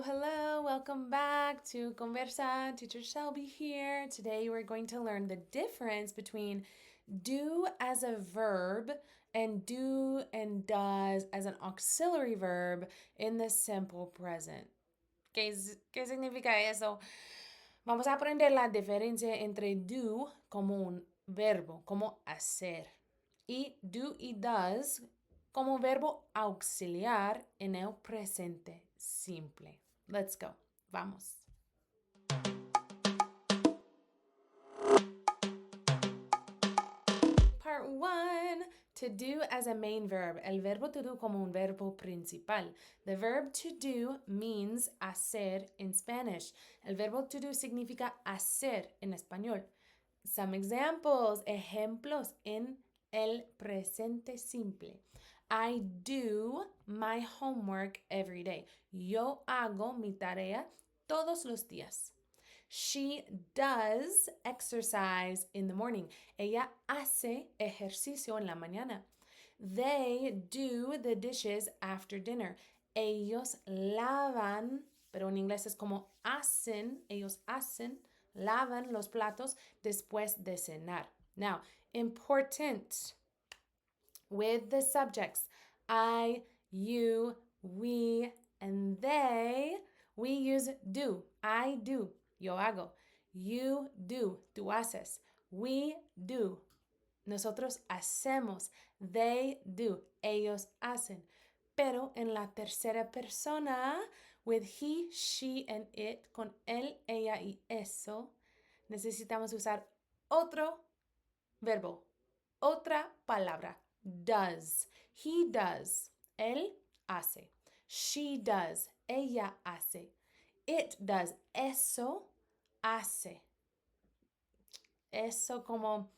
Hello, welcome back to Conversa. Teacher Shelby here. Today we're going to learn the difference between do as a verb and do and does as an auxiliary verb in the simple present. ¿Qué significa eso? Vamos a aprender la diferencia entre do como un verbo, como hacer, y do y does como verbo auxiliar en el presente simple. Let's go. Vamos. Part 1. To do as a main verb. El verbo to do como un verbo principal. The verb to do means hacer in Spanish. El verbo to do significa hacer en español. Some examples, ejemplos en el presente simple. I do my homework every day. Yo hago mi tarea todos los días. She does exercise in the morning. Ella hace ejercicio en la mañana. They do the dishes after dinner. Ellos lavan, pero en inglés es como hacen, ellos hacen, lavan los platos después de cenar. Now, important with the subjects I, you, we, and they, we use do. I do. Yo hago. You do. Tú haces. We do. Nosotros hacemos. They do. Ellos hacen. Pero en la tercera persona, with he, she, and it, con él, ella y eso, necesitamos usar otro verbo, otra palabra. Does. He does. Él hace. She does. Ella hace. It does. Eso hace. Eso como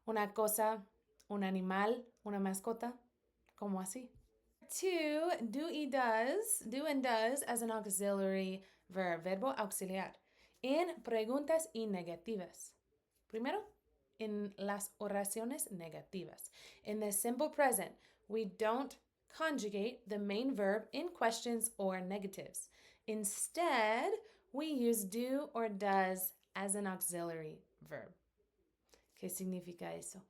una cosa, un animal, una mascota, como así. 2. Do and does as an auxiliary verb, verbo auxiliar, en preguntas y negativas. Primero, en las oraciones negativas. In the simple present, we don't conjugate the main verb in questions or negatives. Instead, we use do or does as an auxiliary verb. ¿Qué significa eso?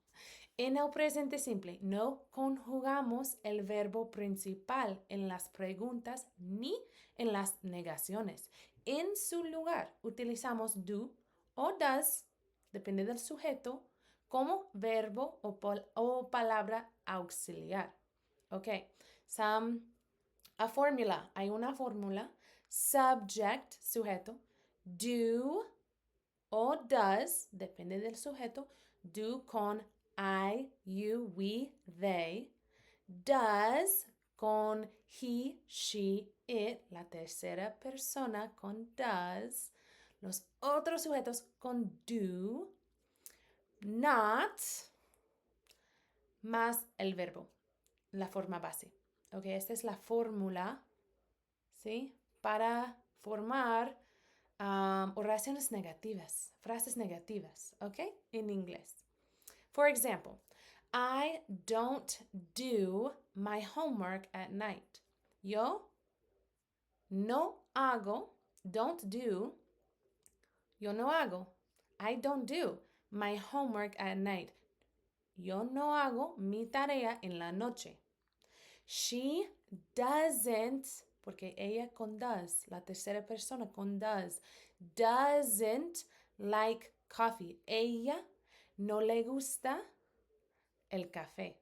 En el presente simple no conjugamos el verbo principal en las preguntas ni en las negaciones. En su lugar utilizamos do o does, depende del sujeto, como verbo o palabra auxiliar. Ok, a fórmula, hay una fórmula, subject, sujeto, do o does, depende del sujeto, do con I, you, we, they. Does con he, she, it, la tercera persona con does. Los otros sujetos con do. Not más el verbo, la forma base. Ok, esta es la fórmula, ¿sí? Para formar oraciones negativas, frases negativas, ¿ok? En inglés. For example, I don't do my homework at night. Yo no hago, don't do, yo no hago. I don't do my homework at night. Yo no hago mi tarea en la noche. She doesn't, porque ella con does, la tercera persona con doesn't like coffee. Ella no le gusta el café.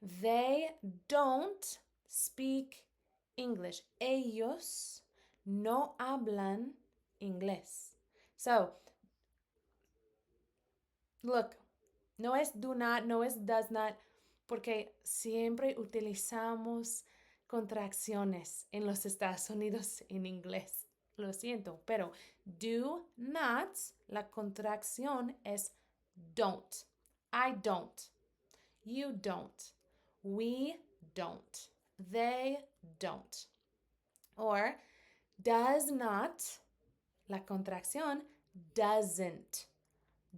They don't speak English. Ellos no hablan inglés. So, look, no es do not, no es does not, porque siempre utilizamos contracciones en los Estados Unidos en inglés. Lo siento, pero do not, la contracción es don't. I don't. You don't. We don't. They don't. Or does not, la contracción doesn't.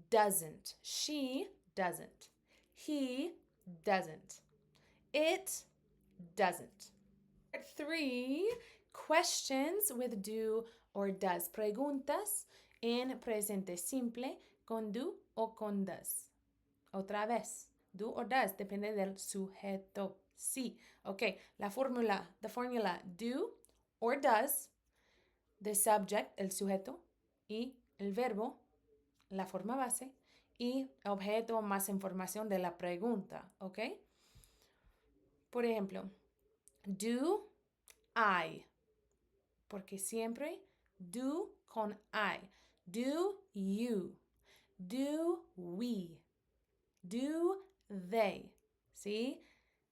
Doesn't. She doesn't. He doesn't. It doesn't. 3. Questions with do or does. Preguntas en presente simple con do o con does. Otra vez, do or does, depende del sujeto. Sí, ok. La fórmula, the formula, do or does, the subject, el sujeto, y el verbo, la forma base, y objeto más información de la pregunta, ok. Por ejemplo, do I, porque siempre do con I. Do you, do we, do they, ¿sí?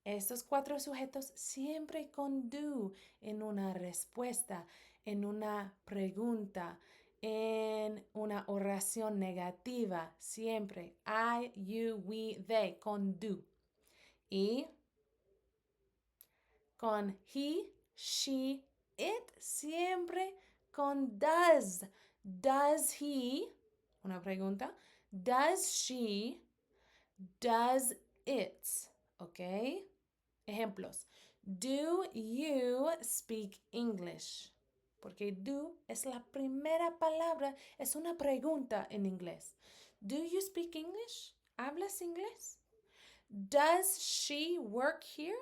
Estos 4 sujetos siempre con do en una respuesta, en una pregunta, en una oración negativa, siempre I, you, we, they, con do. Y con he, she, it, siempre con does. Does he, una pregunta, does she, does it, ¿ok? Ejemplos. Do you speak English? Porque do es la primera palabra, es una pregunta en inglés. Do you speak English? ¿Hablas inglés? Does she work here?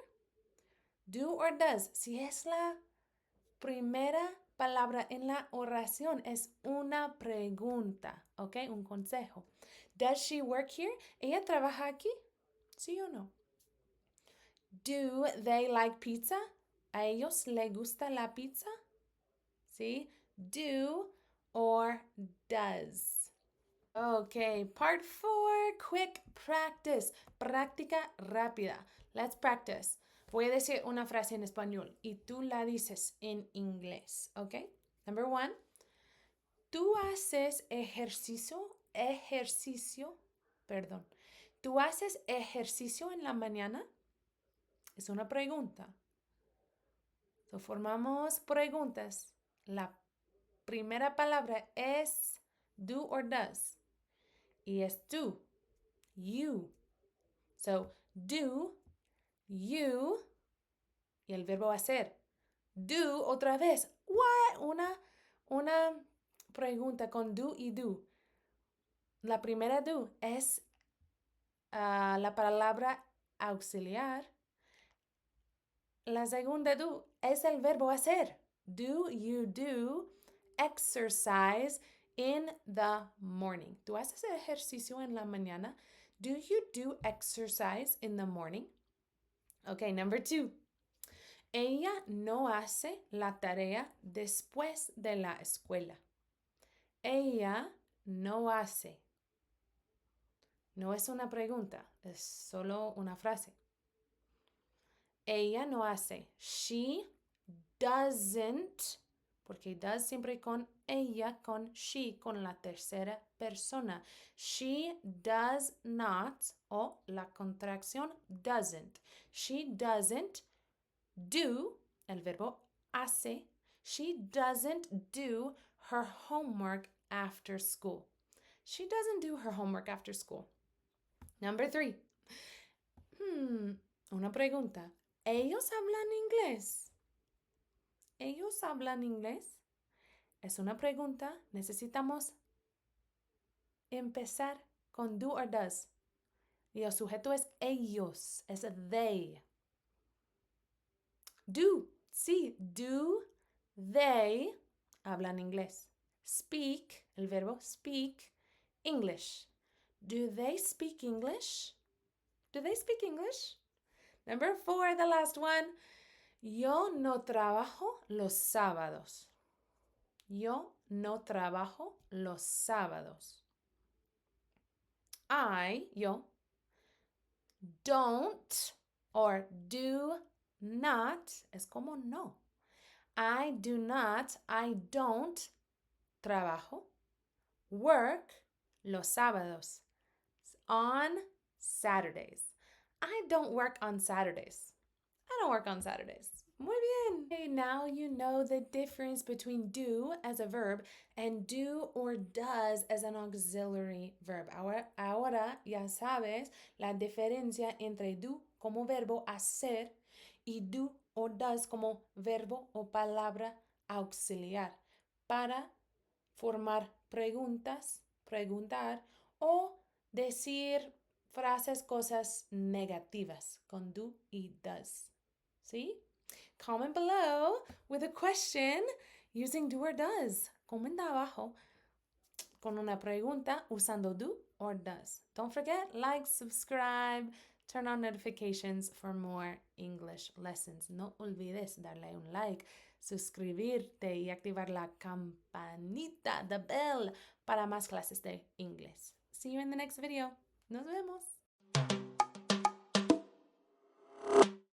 Do or does. Si es la primera palabra en la oración, es una pregunta, ¿ok? Un consejo. Does she work here? ¿Ella trabaja aquí? ¿Sí o no? Do they like pizza? ¿A ellos les gusta la pizza? ¿Sí? Do or does. Okay, part 4, quick practice. Práctica rápida. Let's practice. Voy a decir una frase en español y tú la dices en inglés, ¿ok? Number 1. ¿Tú haces perdón. ¿Tú haces ejercicio en la mañana? Es una pregunta. So, formamos preguntas. La primera palabra es do or does. Y es do. You. So, do, you, y el verbo hacer. Do otra vez. What? Una pregunta con do y do. La primera do es la palabra auxiliar. La segunda do es el verbo hacer. Do you do exercise in the morning? ¿Tú haces ejercicio en la mañana? Do you do exercise in the morning? Okay, number 2. Ella no hace la tarea después de la escuela. Ella no hace. No es una pregunta, es solo una frase. Ella no hace. She doesn't, porque does siempre con ella, con she, con la tercera persona. She does not, o la contracción doesn't. She doesn't do, el verbo hace. She doesn't do her homework after school. She doesn't do her homework after school. Number 3. Una pregunta. ¿Ellos hablan inglés? ¿Ellos hablan inglés? Es una pregunta. Necesitamos empezar con do or does. Y el sujeto es ellos, es they. Do, sí, do they hablan inglés. Speak, el verbo speak, English. Do they speak English? Do they speak English? Number 4, the last one. Yo no trabajo los sábados. Yo no trabajo los sábados. Yo, don't or do not, es como no. I do not, I don't trabajo, work los sábados, on Saturdays. I don't work on Saturdays. I don't work on Saturdays. Muy bien. Okay, now you know the difference between do as a verb and do or does as an auxiliary verb. Ahora ya sabes la diferencia entre do como verbo hacer y do or does como verbo o palabra auxiliar para formar preguntas, preguntar o decir frases, cosas negativas con do y does. ¿Sí? Comment below with a question using do or does. Comenta abajo con una pregunta usando do or does. Don't forget, like, subscribe, turn on notifications for more English lessons. No olvides darle un like, suscribirte y activar la campanita, the bell, para más clases de inglés. See you in the next video. Nos vemos.